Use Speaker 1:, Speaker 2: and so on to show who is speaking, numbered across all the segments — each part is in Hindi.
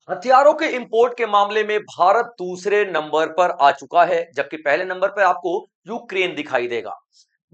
Speaker 1: हथियारों के इंपोर्ट के मामले में भारत दूसरे नंबर पर आ चुका है, जबकि पहले नंबर पर आपको यूक्रेन दिखाई देगा।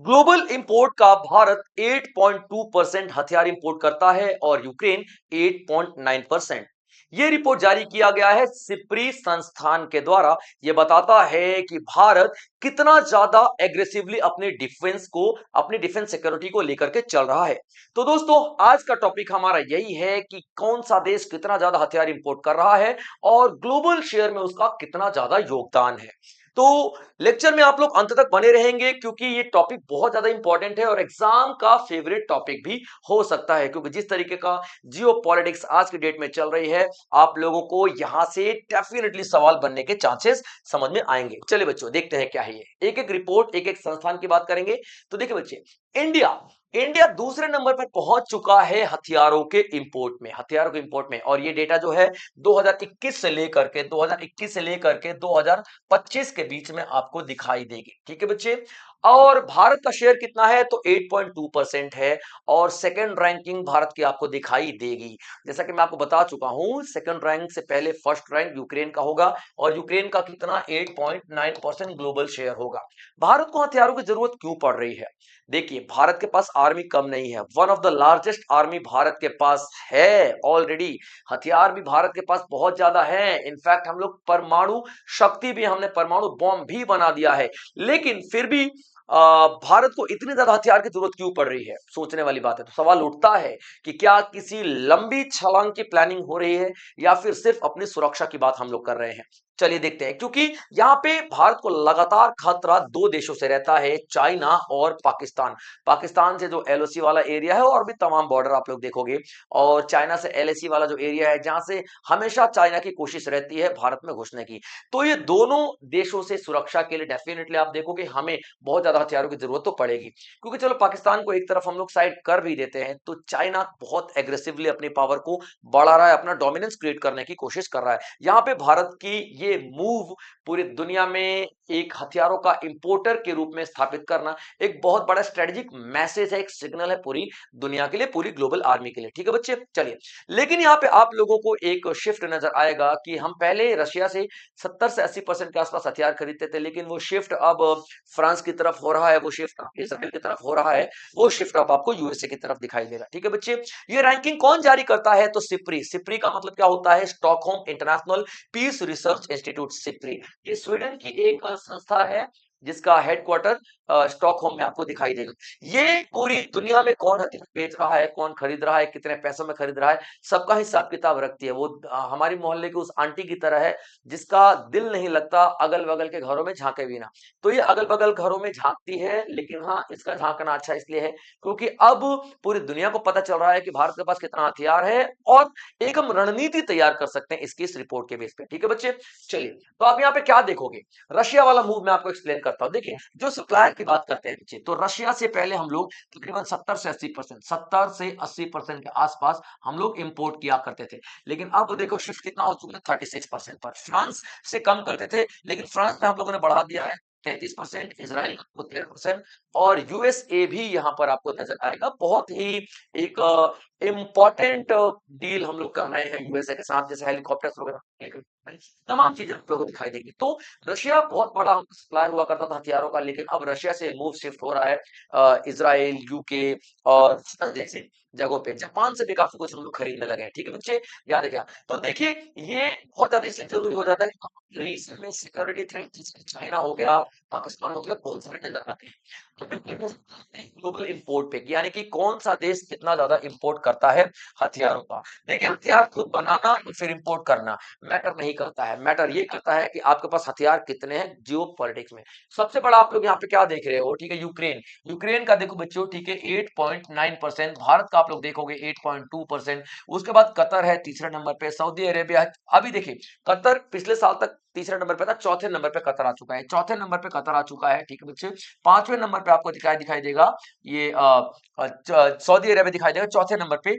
Speaker 1: ग्लोबल इंपोर्ट का भारत 8.2% हथियार इंपोर्ट करता है और यूक्रेन 8.9%। यह रिपोर्ट जारी किया गया है सिप्री संस्थान के द्वारा। यह बताता है कि भारत कितना ज्यादा एग्रेसिवली अपनी डिफेंस सिक्योरिटी को लेकर के चल रहा है। तो दोस्तों, आज का टॉपिक हमारा यही है कि कौन सा देश कितना ज्यादा हथियार इंपोर्ट कर रहा है और ग्लोबल शेयर में उसका कितना ज्यादा योगदान है। तो लेक्चर में आप लोग अंत तक बने रहेंगे, क्योंकि ये टॉपिक बहुत ज्यादा इंपॉर्टेंट है और एग्जाम का फेवरेट टॉपिक भी हो सकता है, क्योंकि जिस तरीके का जियो पॉलिटिक्स आज की डेट में चल रही है, आप लोगों को यहां से डेफिनेटली सवाल बनने के चांसेस समझ में आएंगे। चलिए बच्चों, देखते हैं क्या है ये। एक एक रिपोर्ट, एक एक संस्थान की बात करेंगे। तो देखिए बच्चे, इंडिया इंडिया दूसरे नंबर पर पहुंच चुका है हथियारों के इंपोर्ट में, और ये डेटा जो है 2021 से लेकर के 2025 के बीच में आपको दिखाई देगी। ठीक है बच्चे। और भारत का शेयर कितना है, तो 8.2% है। और सेकंड रैंकिंग भारत की आपको दिखाई देगी। जैसा कि मैं आपको बता चुका हूं, सेकंड रैंक से पहले फर्स्ट रैंक यूक्रेन का होगा, और यूक्रेन का कितना 8.9% ग्लोबल शेयर होगा। भारत को हथियारों की जरूरत क्यों पड़ रही है? देखिए, भारत के पास आर्मी कम नहीं है, one of the largest army Bharat के पास है ऑलरेडी। हथियार भी भारत के पास बहुत ज्यादा है। इनफैक्ट हम लोग परमाणु शक्ति भी, हमने परमाणु बॉम्ब भी बना दिया है। लेकिन फिर भी भारत को इतनी ज्यादा हथियार की जरूरत क्यों पड़ रही है? सोचने वाली बात है। तो सवाल उठता है कि क्या किसी लंबी छलांग की प्लानिंग हो रही है, या फिर सिर्फ अपनी सुरक्षा की बात हम लोग कर रहे हैं? चलिए देखते हैं। क्योंकि यहां पे भारत को लगातार खतरा दो देशों से रहता है, चाइना और पाकिस्तान। पाकिस्तान से जो एलओसी वाला एरिया है, और भी तमाम बॉर्डर आप लोग देखोगे, और चाइना से एलएसी वाला जो एरिया है, जहां से हमेशा चाइना की कोशिश रहती है भारत में घुसने की। तो ये दोनों देशों से सुरक्षा के लिए डेफिनेटली आप देखोगे हमें बहुत ज्यादा हथियारों की जरूरत तो पड़ेगी। क्योंकि चलो, पाकिस्तान को एक तरफ हम लोग साइड कर भी देते हैं, तो चाइना बहुत एग्रेसिवली अपनी पावर को बढ़ा रहा है, अपना डोमिनेंस क्रिएट करने की कोशिश कर रहा है। यहां पे भारत की ये मूव पूरी दुनिया में एक हथियारों का इंपोर्टर के रूप में स्थापित करना एक बहुत बड़ा स्ट्रेटेजिक मैसेज है, एक सिग्नल है पूरी दुनिया के लिए, पूरी ग्लोबल आर्मी के लिए। ठीक है बच्चे, चलिए। लेकिन यहाँ पे आप लोगों को एक शिफ्ट नजर आएगा कि हम पहले रशिया से 70 से 80% के आसपास हथियार खरीदते थे, लेकिन वो शिफ्ट अब फ्रांस की तरफ हो रहा है, वो शिफ्ट इसराइल की तरफ हो रहा है, वो शिफ्ट अब आपको यूएसए की तरफ दिखाई देगा। ठीक है बच्चे। ये रैंकिंग कौन जारी करता है? तो सिप्री। सिप्री का मतलब क्या होता है? Stockholm International Peace Research Institute, SIPRI. ये स्वीडन की एक संस्था है, जिसका हेडक्वार्टर स्टॉकहोम में आपको दिखाई देगा। ये पूरी दुनिया में कौन हथियार बेच रहा है, कौन खरीद रहा है, कितने पैसों में खरीद रहा है, सबका हिसाब किताब रखती है। वो हमारी मोहल्ले की उस आंटी की तरह है, जिसका दिल नहीं लगता अगल बगल के घरों में झांके बिना। तो ये अगल बगल घरों में झांकती है, लेकिन हाँ, इसका झांकना अच्छा इसलिए है क्योंकि अब पूरी दुनिया को पता चल रहा है कि भारत के पास कितना हथियार है, और एक हम रणनीति तैयार कर सकते हैं इसकी इस रिपोर्ट के बेस पे। ठीक है बच्चे, चलिए। तो आप यहाँ पे क्या देखोगे? रशिया वाला मूव मैं आपको एक्सप्लेन करता हूँ। देखिए, जो सप्लायर की बात करते हैं बच्चे, तो रशिया से पहले हम लोग तकरीबन 70 से 80% के आसपास हम लोग इंपोर्ट किया करते थे। लेकिन अब देखो शिफ्ट कितना हो चुका है, 36% पर। फ्रांस से कम करते थे, लेकिन फ्रांस में हम लोगों ने बढ़ा दिया है 33%, इसराइल को 13%, और यूएसए भी यहां पर आपको नजर आएगा। बहुत ही एक इंपॉर्टेंट डील हम लोग कर रहे हैं यूएसए के साथ, जैसे हेलीकॉप्टर्स वगैरह, तमाम चीजें आप लोगों को दिखाई देगी। तो रशिया बहुत बड़ा सप्लायर हुआ करता था हथियारों का, लेकिन अब रशिया से मूव शिफ्ट हो रहा है इसराइल, यूके और जैसे जगहों पे। जापान से भी काफी कुछ हम लोग खरीदने लगे हैं। ठीक है बच्चे, याद रखिएगा। तो देखिए, ये बहुत ज्यादा इसलिए जरूरी हो जाता है कि रीजन में सिक्योरिटी थ्रेट, चाइना हो गया, पाकिस्तान हो गया, बहुत सारे नजर आते हैं। ग्लोबल इंपोर्ट पे, यानी कि कौन सा देश कितना ज्यादा इंपोर्ट करता है हथियारों का। देखिए, हथियार खुद बनाना और फिर इंपोर्ट करना मैटर नहीं करता है। मैटर ये करता है कि आपके पास हथियार कितने हैं जियो पॉलिटिक्स में। सबसे बड़ा आप लोग यहाँ पे क्या देख रहे हो? ठीक है, यूक्रेन। यूक्रेन का देखो बच्चों, ठीक है, 8.9%। भारत का आप लोग देखोगे 8.2%। उसके बाद कतर है तीसरे नंबर पे, सऊदी अरेबिया। अभी देखिए, कतर पिछले साल तक तीसरे नंबर पे था, चौथे नंबर पे कतर आ चुका है, चौथे नंबर पे कतर आ चुका है, ठीक है बच्चे। पांचवें नंबर पे आपको दिखाई देगा ये सऊदी अरेबिया दिखाई देगा चौथे नंबर पे।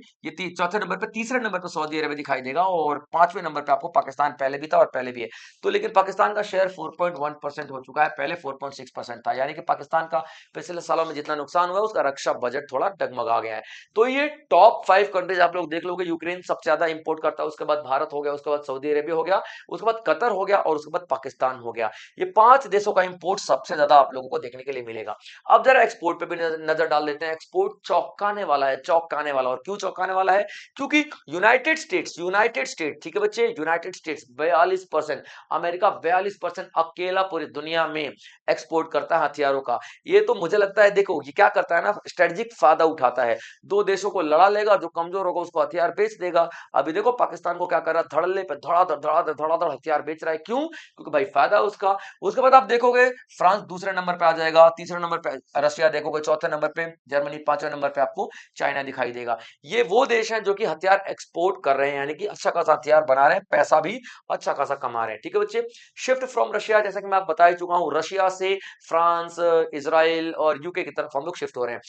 Speaker 1: चौथे नंबर पे, तीसरे नंबर पे सऊदी अरेबिया दिखाई देगा, और पांचवें नंबर पे आपको पाकिस्तान पहले भी था और पहले भी है। तो लेकिन पाकिस्तान का शेयर 4.1% हो चुका है, पहले 4.6% था, यानी कि पाकिस्तान का पिछले सालों में जितना नुकसान हुआ है उसका रक्षा बजट थोड़ा डगमगा गया है। तो ये टॉप 5 कंट्रीज आप लोग देख लोगे, यूक्रेन सबसे ज्यादा इंपोर्ट करता है, उसके बाद भारत हो गया, उसके बाद सऊदी अरेबिया हो गया, उसके बाद कतर हो गया, और उसके बाद पाकिस्तान हो गया। ये 5 देशों का इंपोर्ट सबसे ज्यादा आप लोगों को देखने के लिए मिलेगा। अब जरा एक्सपोर्ट पे भी नजर डाल देते हैं। एक्सपोर्ट चौंकाने वाला है, चौंकाने वाला। और क्यों चौंकाने वाला है? क्योंकि यूनाइटेड स्टेट, ठीक है बच्चे, यूनाइटेड स्टेट्स 42%, अमेरिका 42% अकेला पूरी दुनिया में एक्सपोर्ट करता है हथियारों का। ये तो मुझे लगता है, देखो ये क्या करता है ना, स्ट्रेटेजिक फायदा उठाता है। दो देशों को लड़ा लेगा, जो कमजोर होगा उसको हथियार बेच देगा। अभी देखो पाकिस्तान को क्या कर रहा है, धड़ल्ले पे धड़ाधड़ धड़ाधड़ धड़ाधड़ हथियार बेच रहा है। क्यों? क्योंकि भाई फायदा है उसका। उसके बाद आप देखोगे फ्रांस दूसरे नंबर पे आ जाएगा, तीसरे नंबर पे रशिया देखोगे, चौथे नंबर पे जर्मनी, पांचवें नंबर पे आपको चाइना दिखाई देगा। ये वो देश हैं जो कि हथियार एक्सपोर्ट कर रहे हैं, यानी कि अच्छा खासा हथियार बना रहे हैं, पैसा भी अच्छा खासा कमा रहे हैं, ठीक है बच्चे। शिफ्ट फ्रॉम रशिया, जैसा कि मैं आपको बता ही चुका हूं, रशिया से फ्रांस, इसराइल और यूके की तरफ हम लोग शिफ्ट हो रहे हैं।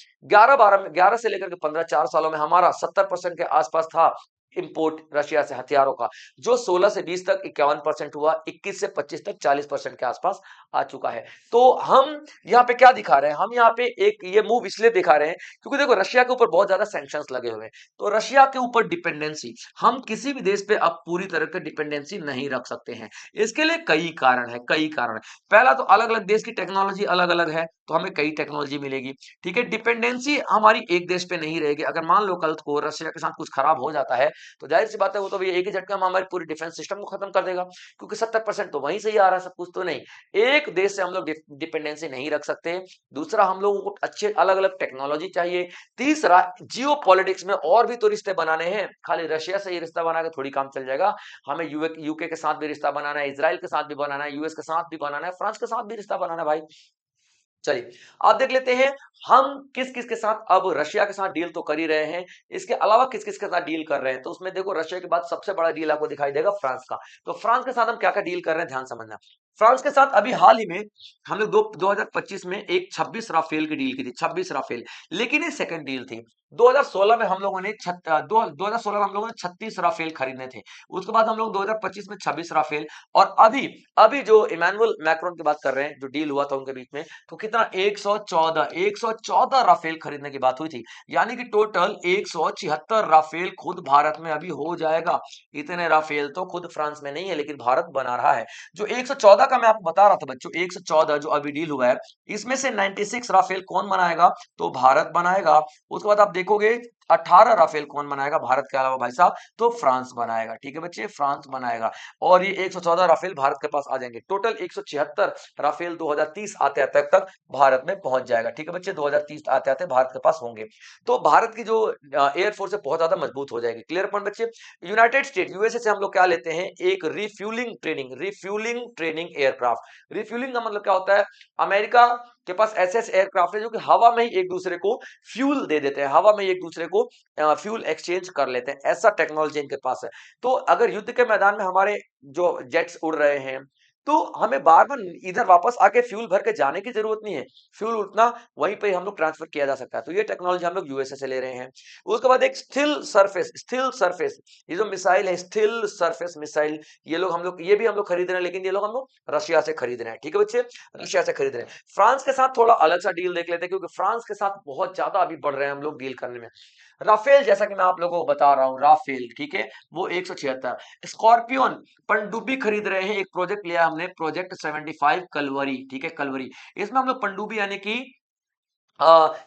Speaker 1: 11 से लेकर के 15, 4 सालों में हमारा 70% के आसपास था इंपोर्ट रशिया से हथियारों का, जो 16 से 20 तक 51% हुआ, 21 से 25 तक 40% के आसपास आ चुका है। तो हम यहाँ पे क्या दिखा रहे हैं, हम यहाँ पे एक ये मूव इसलिए दिखा रहे हैं क्योंकि देखो रशिया के ऊपर बहुत ज्यादा सैंक्शंस लगे हुए हैं। तो रशिया के ऊपर डिपेंडेंसी, हम किसी भी देश पे अब पूरी तरह की डिपेंडेंसी नहीं रख सकते हैं। इसके लिए कई कारण है, कई कारण। पहला तो अलग अलग देश की टेक्नोलॉजी अलग अलग है, तो हमें कई टेक्नोलॉजी मिलेगी, ठीक है। डिपेंडेंसी हमारी एक देश पे नहीं रहेगी। अगर मान लो कल को रशिया के साथ कुछ खराब हो जाता है, तो जाहिर सी बात है वो तो एक ही झटका में हमारी पूरी डिफेंस सिस्टम को खत्म कर देगा, क्योंकि 70% तो वहीं से ही आ रहा है, सब कुछ तो नहीं। एक देश से हम लोग डिपेंडेंसी नहीं रख सकते। दूसरा, हम लोगों को अच्छे अलग अलग टेक्नोलॉजी चाहिए। तीसरा, जियो पॉलिटिक्स में और भी तो रिश्ते बनाने हैं, खाली रशिया से ही रिश्ता बना के थोड़ी काम चल जाएगा। हमें यूके के साथ भी रिश्ता बनाना है, इसराइल के साथ भी बनाना है, यूएस के साथ भी बनाना है, फ्रांस के साथ भी रिश्ता बनाना है भाई। चलिए आप देख लेते हैं हम किस किस के साथ, अब रशिया के साथ डील तो कर ही रहे हैं, इसके अलावा किस किस के साथ डील कर रहे हैं। तो उसमें देखो रशिया के बाद सबसे बड़ा डील आपको दिखाई देगा फ्रांस का। तो फ्रांस के साथ हम क्या क्या डील कर रहे हैं, ध्यान समझना। फ्रांस के साथ अभी हाल ही में हम लोग 2025 में एक 26 राफेल की डील की थी, 26 राफेल। लेकिन ये सेकंड डील थी। 2016 में हम लोगों ने 2016 में हम लोगों ने 36 राफेल खरीदने थे। उसके बाद हम लोग 2025 में 26 राफेल। और अभी अभी जो इमानुएल मैक्रोन की बात कर रहे हैं, जो डील हुआ था उनके बीच में, तो कितना, 114 राफेल खरीदने की बात हुई थी। यानी कि टोटल 176 राफेल खुद भारत में अभी हो जाएगा। इतने राफेल तो खुद फ्रांस में नहीं है, लेकिन भारत बना रहा है। जो 114 का मैं आपको बता रहा था बच्चों, 114 जो अभी डील हुआ है, इसमें से 96 राफेल कौन बनाएगा? तो भारत बनाएगा। उसके बाद आप देखोगे 18 राफेल कौन बनाएगा भारत के अलावा भाई साहब? तो फ्रांस बनाएगा, ठीक है बच्चे, फ्रांस बनाएगा। और ये 114 राफेल भारत के पास आ जाएंगे। टोटल 176 राफेल 2030 आते आते तक भारत में पहुंच जाएगा, ठीक है बच्चे, 2030 आते आते भारत के पास होंगे। तो भारत की जो एयरफोर्स है बहुत ज्यादा मजबूत हो जाएगी। क्लियर पॉइंट बच्चे। यूनाइटेड स्टेट, यूएसए से हम लोग क्या लेते हैं, एक रिफ्यूलिंग ट्रेनिंग एयरक्राफ्ट। रिफ्यूलिंग का मतलब क्या होता है? अमेरिका के पास ऐसे ऐसे एयरक्राफ्ट है जो कि हवा में ही एक दूसरे को फ्यूल दे देते हैं, हवा में ही एक दूसरे को फ्यूल एक्सचेंज कर लेते हैं, ऐसा टेक्नोलॉजी इनके पास है। तो अगर युद्ध के मैदान में हमारे जो जेट्स उड़ रहे हैं, तो हमें बार बार इधर वापस आके फ्यूल भर के जाने की जरूरत नहीं है। फ्यूल उतना वहीं पे हम लोग ट्रांसफर किया जा सकता है। तो ये टेक्नोलॉजी हम लोग यूएसए से ले रहे हैं। उसके बाद एक स्थिल सरफेस, ये जो मिसाइल है स्थिल सरफेस मिसाइल, ये भी हम लोग खरीद रहे हैं, लेकिन ये लोग हम लोग रशिया से खरीद रहे हैं, ठीक है बच्चे, रशिया से खरीद रहे हैं। फ्रांस के साथ थोड़ा अलग सा डील देख लेते हैं, क्योंकि फ्रांस के साथ बहुत ज्यादा अभी बढ़ रहे हैं हम लोग डील करने में। राफेल, जैसा कि मैं आप लोगों को बता रहा हूं, राफेल, ठीक है, वो 176। स्कॉर्पियन पनडुब्बी खरीद रहे हैं, एक प्रोजेक्ट लिया हमने, प्रोजेक्ट 75 कलवरी, ठीक है, कलवरी। इसमें हम लोग पनडुब्बी यानी कि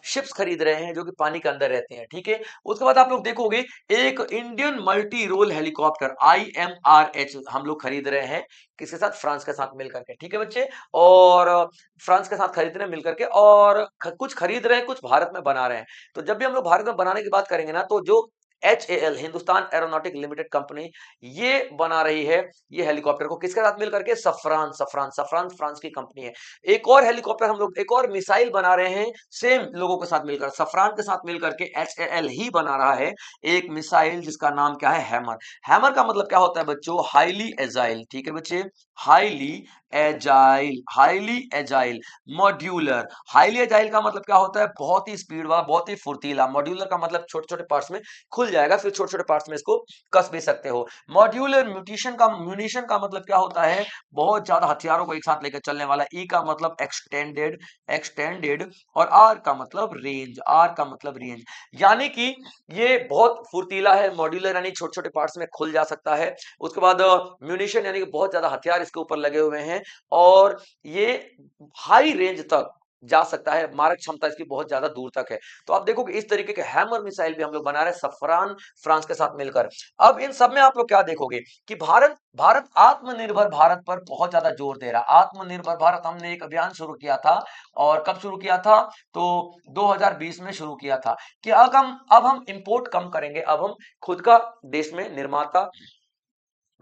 Speaker 1: शिप्स खरीद रहे हैं जो कि पानी के अंदर रहते हैं, ठीक है। उसके बाद आप लोग देखोगे एक Indian multi role helicopter IMRH हम लोग खरीद रहे हैं, किसके साथ? फ्रांस के साथ मिलकर के, ठीक है बच्चे। और फ्रांस के साथ खरीद रहे हैं मिलकर के, और कुछ खरीद रहे हैं, कुछ भारत में बना रहे हैं। तो जब भी हम लोग भारत में बनाने की बात करेंगे ना, तो जो HAL Hindustan aeronautic limited company ये बना रही है ये हेलीकॉप्टर को किसके साथ मिलकर के, सफरान सफरान सफरान फ्रांस की कंपनी है। एक और हेलीकॉप्टर हम लोग एक और मिसाइल बना रहे हैं सेम लोगों के साथ मिलकर, सफरान के साथ मिलकर के HAL ही बना रहा है एक मिसाइल जिसका नाम क्या है, हैमर। हैमर का मतलब क्या होता है बच्चों, हाईली एजाइल, ठीक है बच्चे, highly agile, highly agile, modular. Highly agile का मतलब क्या होता है, बहुत ही स्पीड वाला, बहुत ही फुर्तीला। मॉड्यूलर का मतलब छोटे छोटे पार्ट्स में खुल जाएगा, फिर छोटे छोटे पार्ट्स में इसको कस भी सकते हो। मॉड्यूलर म्यूनिशन का मतलब क्या होता है, बहुत ज्यादा हथियारों को एक साथ लेकर चलने वाला। ई का मतलब एक्सटेंडेड, एक्सटेंडेड, और आर का मतलब रेंज, आर का मतलब रेंज, यानी कि ये बहुत फुर्तीला है। मॉड्यूलर यानी छोटे छोटे पार्ट्स में खुल जा सकता है। उसके बाद म्यूनिशन यानी कि बहुत ज्यादा हथियार इसके ऊपर लगे हुए हैं, और ये हाई रेंज तक जा सकता है, मारक क्षमता इसकी बहुत ज्यादा दूर तक है। तो आप देखोगे इस तरीके के हैमर मिसाइल भी हम लोग बना रहे हैं सफरान फ्रांस के साथ मिलकर। अब इन सब में आप लोग क्या देखोगे कि भारत भारत आत्मनिर्भर भारत पर बहुत ज्यादा जोर दे रहा है। आत्मनिर्भर भारत हमने एक अभियान शुरू किया था, और कब शुरू किया था, तो 2020 में शुरू किया था कि अब हम इंपोर्ट कम करेंगे, अब हम खुद का देश में निर्माता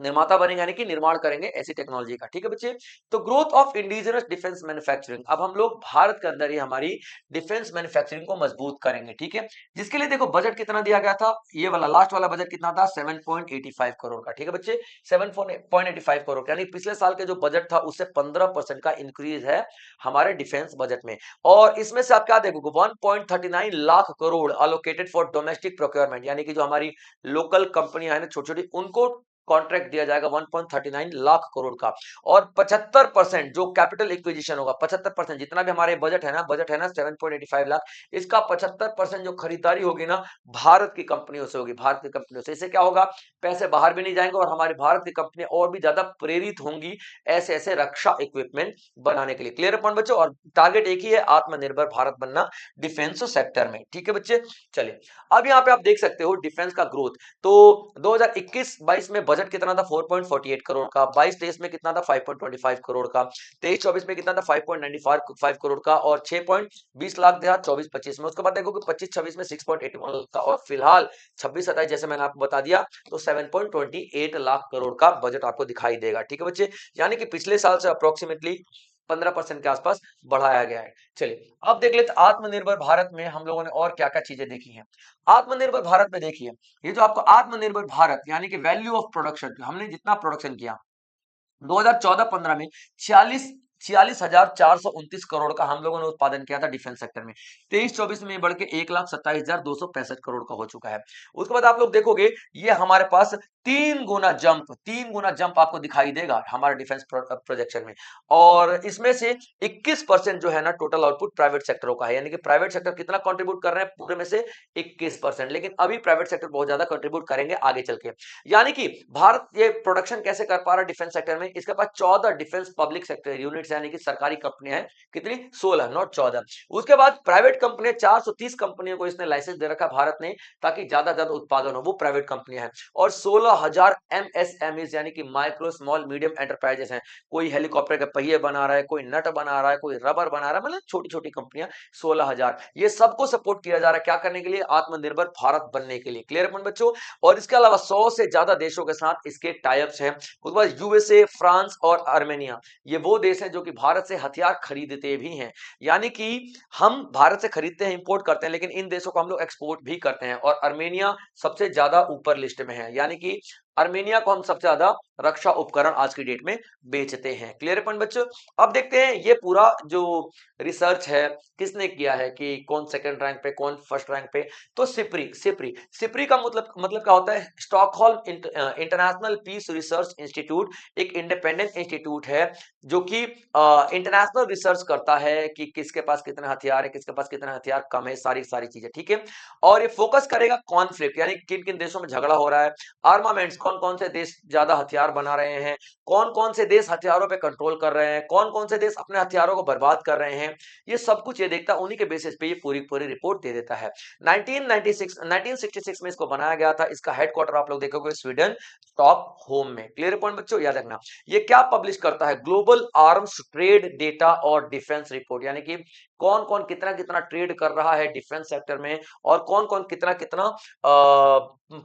Speaker 1: निर्माता बनेंगे, यानी कि निर्माण करेंगे ऐसी टेक्नोलॉजी का, ठीक है बच्चे। तो growth of indigenous defence manufacturing, अब हम लोग भारत के अंदर ही हमारी डिफेंस मैन्युफैक्चरिंग को मजबूत करेंगे, ठीक है। जिसके लिए देखो बजट कितना दिया गया था, ये वाला लास्ट वाला बजट कितना था, 7.85 करोड़ का, ठीक है बच्चे, 7.85 करोड़, यानी पिछले साल के जो बजट था उससे 15% का इंक्रीज है हमारे डिफेंस बजट में। और इसमें से आप क्या देखोगे, 1.39 lakh crore allocated for domestic procurement, यानी कि जो हमारी लोकल कंपनियां है ना छोटी छोटी, उनको कॉन्ट्रैक्ट दिया जाएगा 1.39 लाख करोड़ का। और 75% जो कैपिटल एक्विजिशन होगा, 75% जितना भी हमारे बजट है ना 7.85 लाख, इसका 75% जो खरीदारी होगी ना भारत की कंपनियों से होगी, भारत की कंपनियों से। इससे क्या होगा, पैसे बाहर भी नहीं जाएंगे और हमारी भारत की कंपनियां और भी ज्यादा प्रेरित होंगी ऐसे ऐसे रक्षा इक्विपमेंट बनाने के लिए। क्लियर है पॉइंट बच्चों, और टारगेट एक ही है, आत्मनिर्भर भारत बनना डिफेंस सेक्टर में, ठीक है बच्चे। चलिए अब यहाँ पे आप देख सकते हो डिफेंस का ग्रोथ। तो 2021-22 में बजट कितना था, 4.48 करोड़ का, 22-23 में कितना था, 5.25 करोड़ का, 23-24 में कितना था, 5.95 करोड़ का, और 6.20 लाख था 24-25 में। उसके बाद देखो कि 25-26 में 6.81 का, और फिलहाल 26-27 जैसे मैंने आपको बता दिया तो 7.28 लाख करोड़ का बजट आपको दिखाई देगा, ठीक है बच्चे। यानी कि पिछले साल से अप्रोक्सीमेटली 15% के आसपास बढ़ाया गया है। चलिए अब देख लेते आत्मनिर्भर भारत में हम लोगों ने और क्या क्या चीजें देखी हैं। आत्मनिर्भर भारत में देखिए, ये जो आपको आत्मनिर्भर भारत यानी कि वैल्यू ऑफ प्रोडक्शन, हमने जितना प्रोडक्शन किया 2014-15 में 46,429 करोड़ का हम लोगों ने उत्पादन किया था डिफेंस सेक्टर में। 23-24 में बढ़ के 1,27,265 करोड़ का हो चुका है। उसके बाद आप लोग देखोगे ये हमारे पास तीन गुना जंप आपको दिखाई देगा हमारे डिफेंस प्रोजेक्शन में। और इसमें से 21% जो है ना टोटल आउटपुट प्राइवेट सेक्टरों का है, यानी कि प्राइवेट सेक्टर कितना कंट्रीब्यूट कर रहे हैं पूरे में से 21%। लेकिन अभी प्राइवेट सेक्टर बहुत ज्यादा कंट्रीब्यूट करेंगे आगे चल के। यानी कि भारत ये प्रोडक्शन कैसे कर पा रहा है डिफेंस सेक्टर में, इसके पास 14 डिफेंस पब्लिक सेक्टर यूनिट्स यानी कि सरकारी कंपनियां हैं, कितनी, 16 नॉट 14। उसके बाद प्राइवेट कंपनियां 430 कंपनियों को इसने लाइसेंस दे रखा भारत ने, ताकि ज्यादा ज्यादा उत्पादन हो, वो प्राइवेट कंपनियां हैं। और 16,000 MSMEs यानी कि माइक्रो स्मॉल मीडियम एंटरप्राइजेस हैं, कोई हेलीकॉप्टर के पहिए बना रहा है, कोई नट बना रहा है, कोई रबर बना रहा है, मतलब छोटी छोटी कंपनियां 16,000। ये सबको सपोर्ट किया जा रहा है, क्या करने के लिए, आत्मनिर्भर भारत बनने के लिए। क्लियर है बच्चों। और इसके अलावा 100 से ज्यादा देशों के साथ इसके टाइप्स हैं। उसके बाद यूएसए, फ्रांस और आर्मेनिया, ये वो देश हैं जो कि भारत से हथियार खरीदते भी हैं। यानी कि हम भारत से खरीदते हैं, इंपोर्ट करते हैं, लेकिन इन देशों को हम लोग एक्सपोर्ट भी करते हैं। और आर्मेनिया सबसे ज्यादा ऊपर लिस्ट में है, यानी कि आर्मेनिया को हम सबसे ज्यादा रक्षा उपकरण आज की डेट में बेचते हैं। क्लियर पॉइंट बच्चों। अब देखते हैं ये पूरा जो रिसर्च है किसने किया है, कि कौन सेकंड रैंक पे, कौन फर्स्ट रैंक पे। तो सिप्री सिप्री सिप्री का मतलब क्या होता है, Stockholm International Peace Research Institute, एक इंडिपेंडेंट इंस्टीट्यूट है जो कि इंटरनेशनल रिसर्च करता है कि किसके पास कितने हथियार है, किसके पास कितने हथियार कम है, सारी सारी चीजें, ठीक है। और ये फोकस करेगा कॉन्फ्लिक्ट, यानी किन किन देशों में झगड़ा हो रहा है, आर्मामेंट्स कौन कौन से देश ज्यादा हथियार बना रहे हैं, कौन कौन से देश हथियारों पे कंट्रोल कर रहे हैं, कौन कौन से देश अपने हथियारों को बर्बाद कर रहे हैं, ये सब कुछ ये देखता है, उन्हीं के बेसिस पे ये पूरी पूरी रिपोर्ट दे देता है। 1966 में इसको बनाया गया था। इसका हेडक्वार्टर आप लोग देखोगे स्वीडन स्टॉकहोम में। क्लियर पॉइंट बच्चों, याद रखना। ये क्या पब्लिश करता है? ग्लोबल आर्म्स ट्रेड डेटा और डिफेंस रिपोर्ट, यानी कि कौन कौन कितना कितना ट्रेड कर रहा है डिफेंस सेक्टर में, और कौन कौन कितना कितना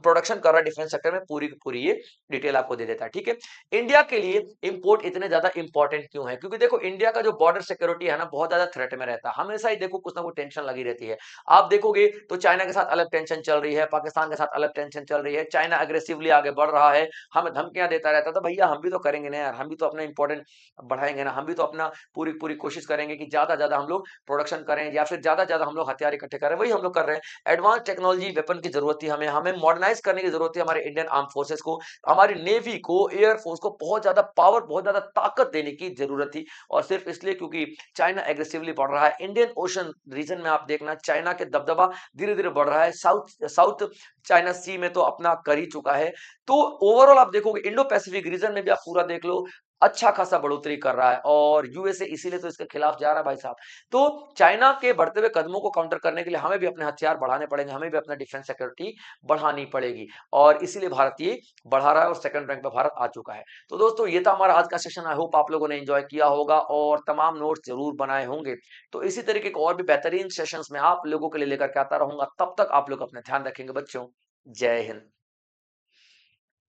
Speaker 1: प्रोडक्शन कर रहा है डिफेंस सेक्टर में, पूरी की पूरी ये डिटेल आपको दे देता है। ठीक है, इंडिया के लिए इंपोर्ट इतने ज्यादा इंपॉर्टेंट क्यों है? क्योंकि देखो इंडिया का जो बॉर्डर सिक्योरिटी है ना, बहुत ज्यादा थ्रेट में रहता है, हमेशा ही देखो कुछ ना कुछ टेंशन लगी रहती है। आप देखोगे तो चाइना के साथ अलग टेंशन चल रही है, पाकिस्तान के साथ अलग टेंशन चल रही है, चाइना अग्रेसिवली आगे बढ़ रहा है, हमें धमकियां देता रहता है। तो भैया हम भी तो करेंगे ना यार, हम भी तो अपना इंपॉर्टेंट बढ़ाएंगे ना, हम भी तो अपना पूरी पूरी कोशिश करेंगे कि ज्यादा ज्यादा हम लोग प्रोडक्शन करें, या फिर ज्यादा ज्यादा हम लोग हथियार इकट्ठे करें। वही हम लोग कर रहे हैं। एडवांस टेक्नोलॉजी वेपन की जरूरत थी हमें, हमें मॉडर्नाइज करने की जरूरत है हमारे इंडियन आर्म फोर्सेस को, हमारी नेवी को, एयरफोर्स को बहुत ज्यादा पावर, बहुत ज्यादा ताकत देने की जरूरत थी। और सिर्फ इसलिए क्योंकि चाइना एग्रेसिवली बढ़ रहा है इंडियन ओशन रीजन में। आप देखना चाइना के दबदबा धीरे धीरे बढ़ रहा है, साउथ साउथ चाइना सी में तो अपना कर ही चुका है। तो ओवरऑल आप देखोगे इंडो पैसिफिक रीजन में भी आप पूरा देख लो, अच्छा खासा बढ़ोतरी कर रहा है, और यूएसए इसीलिए तो इसके खिलाफ जा रहा है भाई साहब। तो चाइना के बढ़ते हुए कदमों को काउंटर करने के लिए हमें भी अपने हथियार बढ़ाने पड़ेंगे, हमें भी अपना डिफेंस सिक्योरिटी बढ़ानी पड़ेगी, और इसीलिए भारत ये बढ़ा रहा है और सेकंड रैंक पे भारत आ चुका है। तो दोस्तों ये था हमारा आज का सेशन। आई होप आप लोगों ने एंजॉय किया होगा और तमाम नोट्स जरूर बनाए होंगे। तो इसी तरीके के और भी बेहतरीन सेशंस में आप लोगों के लिए लेकर के आता रहूंगा। तब तक आप लोग अपना ध्यान रखेंगे बच्चों। जय हिंद।